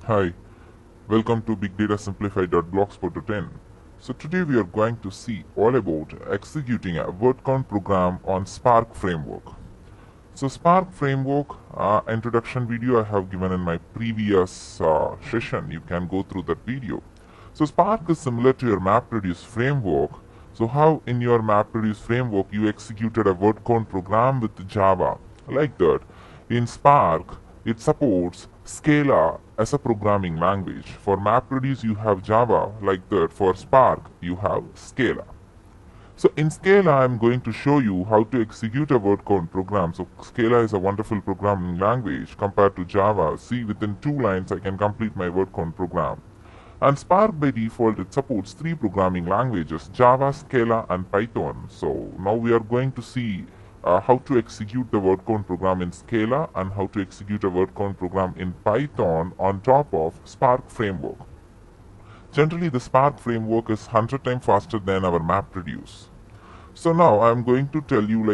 Hi, welcome to bigdatasimplified.blogspot.in. So today we are going to see all about executing a word count program on Spark framework. So Spark framework introduction video I have given in my previous session. You can go through that video. So Spark is similar to your MapReduce framework. So how in your MapReduce framework you executed a word count program with Java like that. In Spark, it supports Scala as a programming language. For MapReduce you have Java like that. For Spark you have Scala. So in Scala, I'm going to show you how to execute a word count program. So Scala is a wonderful programming language compared to Java. See, within 2 lines, I can complete my word count program. And Spark by default, it supports 3 programming languages, Java, Scala, and Python. So now we are going to see how to execute the word count program in Scala and how to execute a word count program in Python on top of Spark framework. Generally, the Spark framework is 100 times faster than our MapReduce. So now I'm going to tell you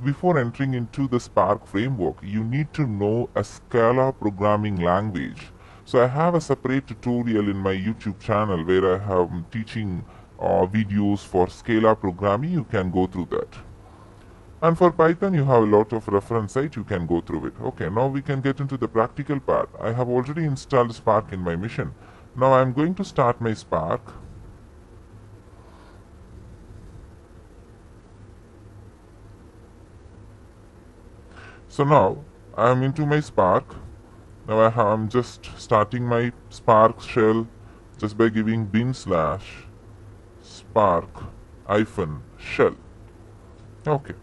before entering into the Spark framework, you need to know a Scala programming language. So I have a separate tutorial in my YouTube channel where I am teaching videos for Scala programming. You can go through that. And for Python, you have a lot of reference site. You can go through it. Okay, now we can get into the practical part. I have already installed Spark in my machine. Now I'm going to start my Spark. So now I'm into my Spark. Now I'm just starting my Spark shell just by giving bin/spark -shell. Okay.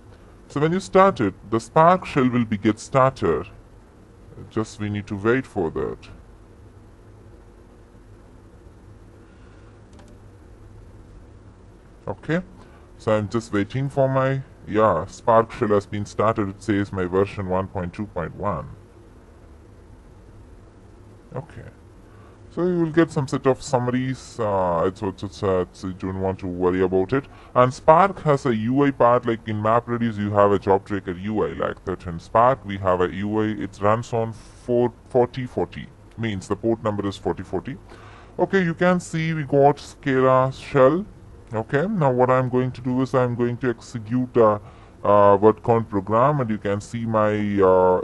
So when you start it, the Spark shell will get started. Just we need to wait for that. Okay. So I'm just waiting for my Spark shell has been started. It says my version 1.2.1. Okay. So you will get some set of summaries. You don't want to worry about it. And Spark has a UI part, like in MapReduce you have a job tracker UI like that. In Spark we have a UI. It runs on 4040. Means the port number is 4040. Okay, you can see we got Scala shell. Okay, now what I'm going to do is I'm going to execute a word count program, and you can see my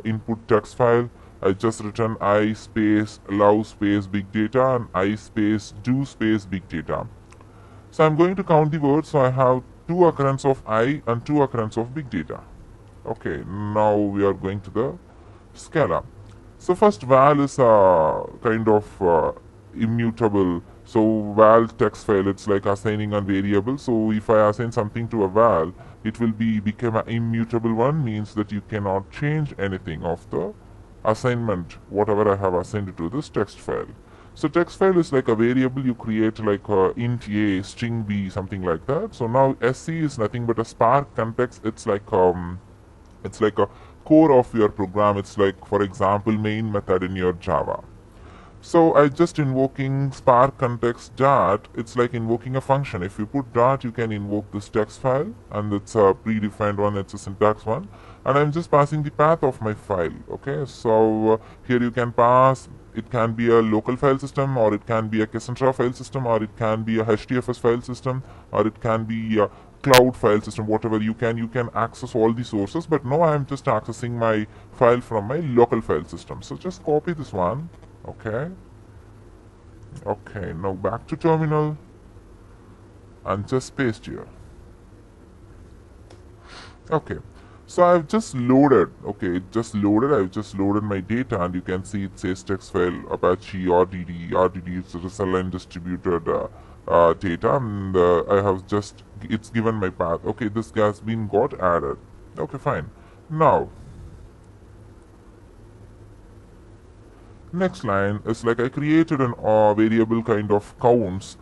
input text file. I just written I space love space big data and I space do space big data. So I'm going to count the words. So I have 2 occurrence of I and 2 occurrence of big data. Okay, now we are going to the Scala. So first val is a kind of immutable. So val text file, it's like assigning a variable. So if I assign something to a val, it will become an immutable one, means that you cannot change anything of the assignment, whatever I have assigned it to this text file. So text file is like a variable you create, like int a, string b, something like that. So now sc is nothing but a Spark context. It's like a core of your program. It's like, for example, main method in your Java. So I just invoking Spark context dot. It's like invoking a function. If you put dot, you can invoke this text file, and it's a predefined one. It's a syntax one, and I'm just passing the path of my file. Okay, so here you can pass. It can be a local file system, or it can be a Cassandra file system, or it can be a HDFS file system, or it can be a cloud file system. Whatever you can access all the sources. But now I'm just accessing my file from my local file system. So just copy this one. Okay. Okay, now back to terminal and just paste here. Okay, so I've just loaded. Okay, it just loaded. I've just loaded my data, and you can see it says text file Apache RDD. RDD is result line distributed data, and I have just, it's given my path. Okay, this has been got added. Okay, fine. Now next line is like I created an variable kind of counts.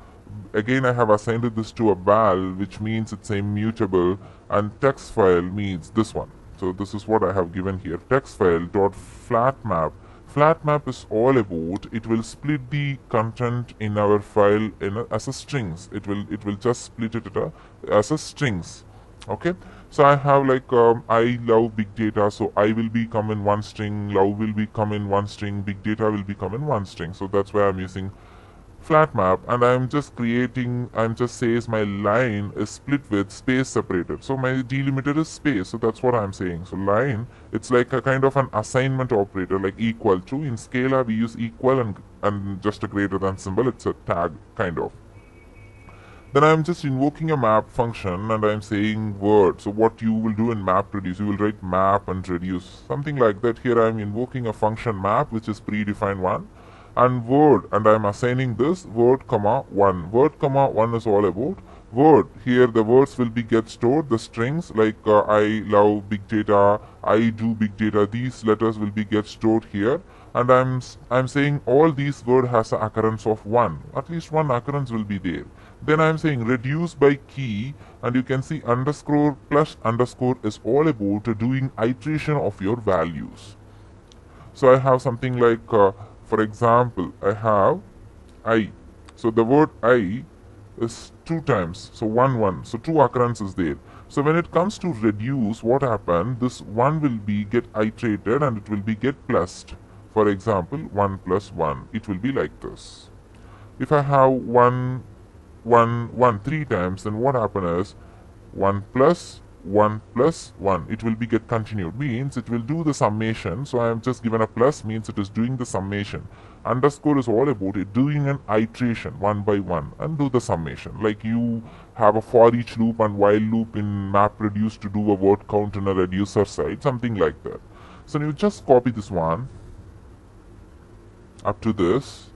Again, I have assigned this to a val, which means it's immutable, and text file means this one. So this is what I have given here. Text file dot flatmap. Flatmap is all about, it will split the content in our file as a strings. It will just split it as a strings. Okay, so I have like I love big data, so I will be come in one string, love will be come in one string, big data will be come in one string. So that's why I'm using flat map, and I'm just says my line is split with space separated, so my delimiter is space, so that's what I'm saying. So line, it's like a kind of an assignment operator, like equal to. In Scala we use equal and just a greater than symbol, it's a tag kind of. Then I'm just invoking a map function and I'm saying word. So what you will do in map reduce, you will write map and reduce, something like that. Here I'm invoking a function map which is predefined one, and word, and I'm assigning this word comma 1. Word comma 1 is all about word. Here the words will be get stored, the strings like I love big data, I do big data, these letters will be get stored here. And I'm saying all these word has an occurrence of 1, at least one occurrence will be there. Then I'm saying reduce by key, and you can see underscore plus underscore is all about doing iteration of your values. So I have something like for example, I have I. So the word I is 2 times, so 1 1, so 2 occurrences there. So when it comes to reduce, what happened, this 1 will be get iterated and it will be get plussed. For example, 1 plus 1, it will be like this. If I have 1 1 1 3 times, then what happen is 1 plus 1 plus 1, it will be get continued, means it will do the summation. So I am just given a plus, means it is doing the summation. Underscore is all about it doing an iteration one by one and do the summation, like you have a for each loop and while loop in MapReduce to do a word count in a reducer side, something like that. So you just copy this one up to this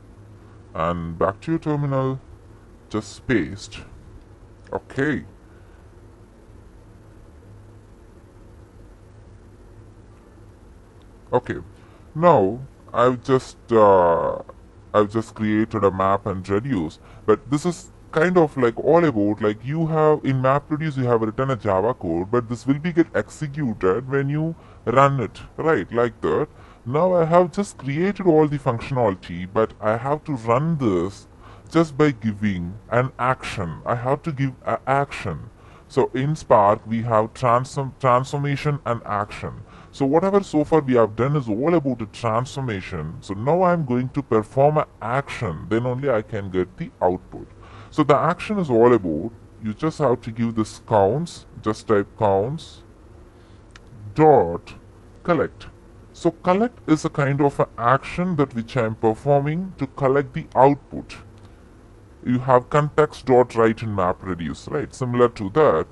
and back to your terminal, just paste. Okay, okay, now I've just created a map and reduce, but this is kind of like all about, like you have in MapReduce you have written a Java code, but this will be get executed when you run it, right, like that. Now I have just created all the functionality, but I have to run this just by giving an action. I have to give an action. So in Spark we have transformation and action. So whatever so far we have done is all about a transformation. So now I'm going to perform an action, then only I can get the output. So the action is all about, you just have to give this counts, just type counts dot collect. So collect is a kind of an action that which I am performing to collect the output. You have context dot write in MapReduce, right? Similar to that,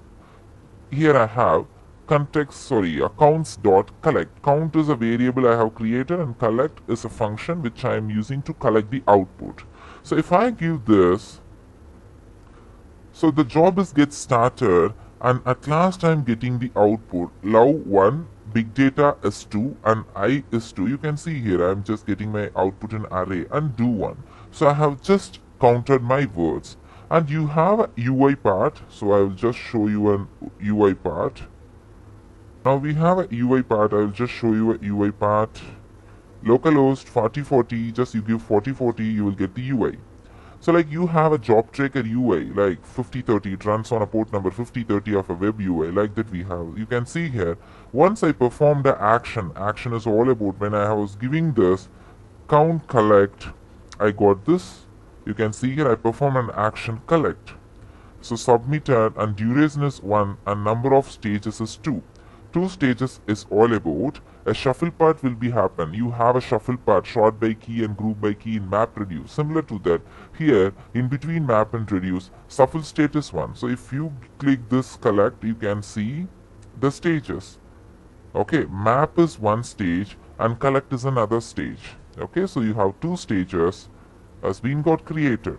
here I have accounts dot collect. Count is a variable I have created and collect is a function which I am using to collect the output. So if I give this, so the job is get started and at last I am getting the output. Love 1, big data is 2 and I is 2. You can see here I am just getting my output in array and do 1. So I have just counted my words. And you have a UI part, so I will just show you an UI part. Now we have a UI part, I will just show you a UI part. Localhost 4040, just you give 4040, you will get the UI. So like you have a job tracker UI like 5030, it runs on a port number 5030 of a web UI, like that we have. You can see here, once I performed the action is all about when I was giving this count collect, I got this. You can see here I perform an action collect. So submitted and duration is 1 and number of stages is 2. 2 stages is all about. A shuffle part will be happen. You have a shuffle part, sort by key and group by key in MapReduce. Similar to that, here in between map and reduce, shuffle state is 1. So if you click this collect, you can see the stages. Okay, map is one stage and collect is another stage. Okay, so you have 2 stages has been got created.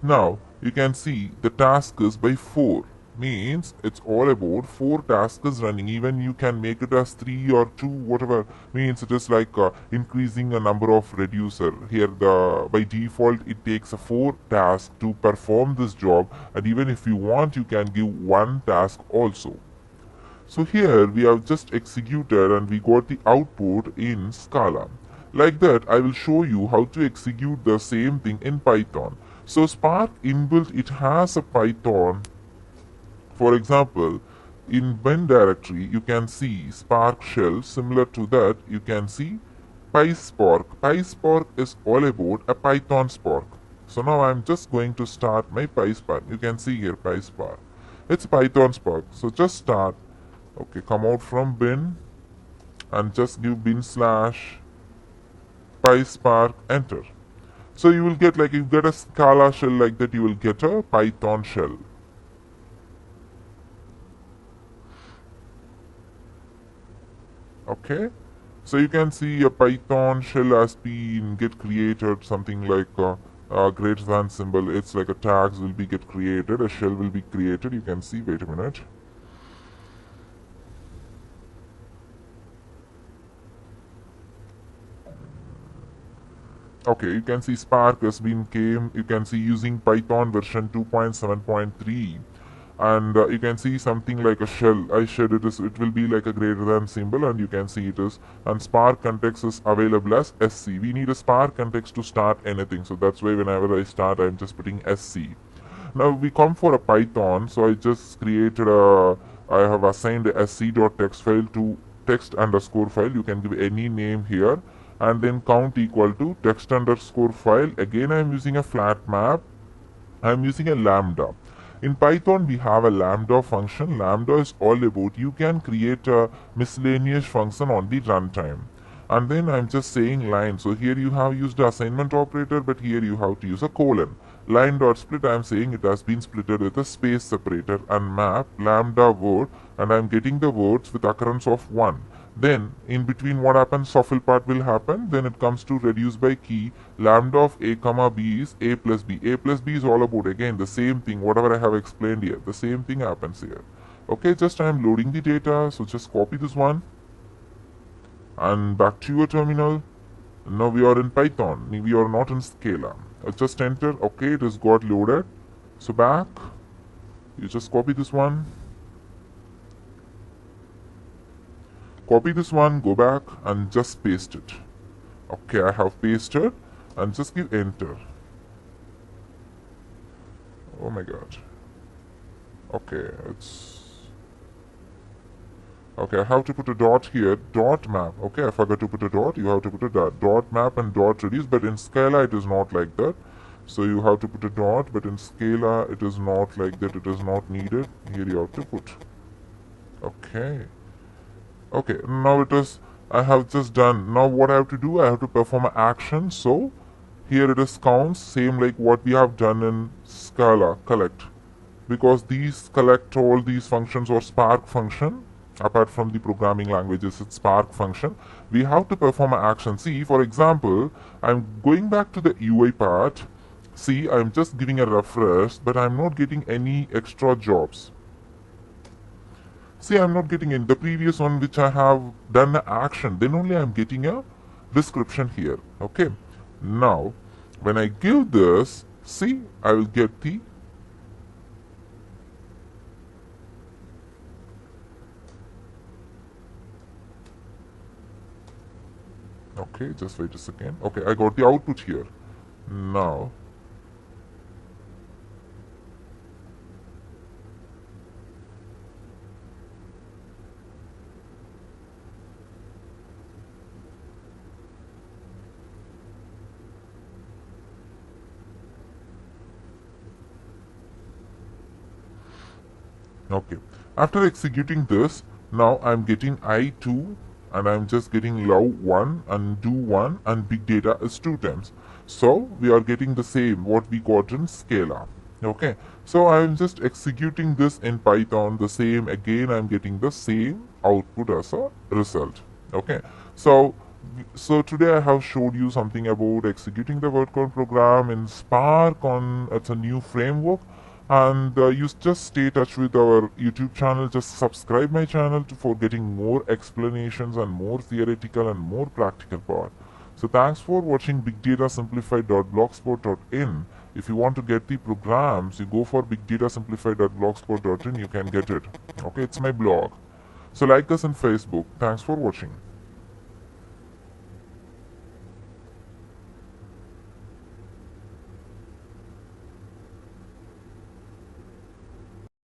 Now you can see the task is by 4, means it's all about 4 tasks is running. Even you can make it as 3 or 2, whatever, means it is like increasing a number of reducer. Here the by default it takes a 4 task to perform this job, and even if you want you can give 1 task also. So here we have just executed and we got the output in Scala. Like that, I will show you how to execute the same thing in Python. So Spark inbuilt, it has a Python For example, in bin directory, you can see Spark shell. Similar to that, you can see PySpark. PySpark is all about a Python Spark. So now I'm just going to start my PySpark. You can see here PySpark. It's Python Spark. So just start. Okay, come out from bin and just give bin slash PySpark, enter. So you will get, like, you get a Scala shell like that, you will get a Python shell. Okay, so you can see a Python shell has been get created, something like a greater than symbol. It's like a tags will be get created, a shell will be created. You can see, wait a minute. Okay, you can see Spark has been came. You can see using Python version 2.7.3. And you can see something like a shell. I said it will be like a greater than symbol, and you can see it is. And Spark context is available as SC. We need a Spark context to start anything, so that's why whenever I start, I'm just putting SC. Now we come for a Python, so I just created I have assigned a sc.text file to text underscore file. You can give any name here, and then count equal to text underscore file. Again, I'm using a flat map. I'm using a lambda. In Python, we have a lambda function. Lambda is all about you can create a miscellaneous function on the runtime. And then I'm just saying line. So here you have used the assignment operator, but here you have to use a colon. Line.split, I'm saying it has been splitted with a space separator, and map lambda word, and I'm getting the words with occurrence of 1. Then in between what happens, shuffle part will happen. Then it comes to reduce by key. Lambda of a comma b is a plus b. A plus b is all about, again, the same thing, whatever I have explained here. The same thing happens here. Okay, just I am loading the data. So just copy this one and back to your terminal. Now we are in Python. We are not in Scala. Just enter. Okay, it has got loaded. So back. You just copy this one. Copy this one, go back and just paste it. Okay, I have pasted, and just give enter. Oh my god. Okay, okay, I have to put a dot here, dot map. Okay, I forgot to put a dot. You have to put a dot map and dot reduce, but in Scala it is not like that. So you have to put a dot, but in Scala it is not like that. It is not needed. Here you have to put. Okay. Okay, now it is, I have just done. Now what I have to do, I have to perform an action. So here it is counts, same like what we have done in Scala, collect. Because these collect all these functions or Spark function, apart from the programming languages, it's Spark function. We have to perform an action. See, for example, I'm going back to the UI part. See, I'm just giving a refresh, but I'm not getting any extra jobs. See, I'm not getting in the previous one which I have done the action. Then only I'm getting a description here. Okay. Now, when I give this, see, I will get the okay, just wait a second. Okay, I got the output here. Now, okay, after executing this, now I'm getting I2, and I'm just getting love 1 and do 1, and big data is 2 times. So we are getting the same what we got in Scala. Okay, so I'm just executing this in Python, the same, again I'm getting the same output as a result. Okay, so today I have showed you something about executing the Wordcount program in Spark on, it's a new framework. And you just stay in touch with our YouTube channel. Just subscribe my channel for getting more explanations and more theoretical and more practical part. So thanks for watching bigdatasimplified.blogspot.in. If you want to get the programs, you go for bigdatasimplified.blogspot.in. You can get it. Okay, it's my blog. So like us on Facebook. Thanks for watching.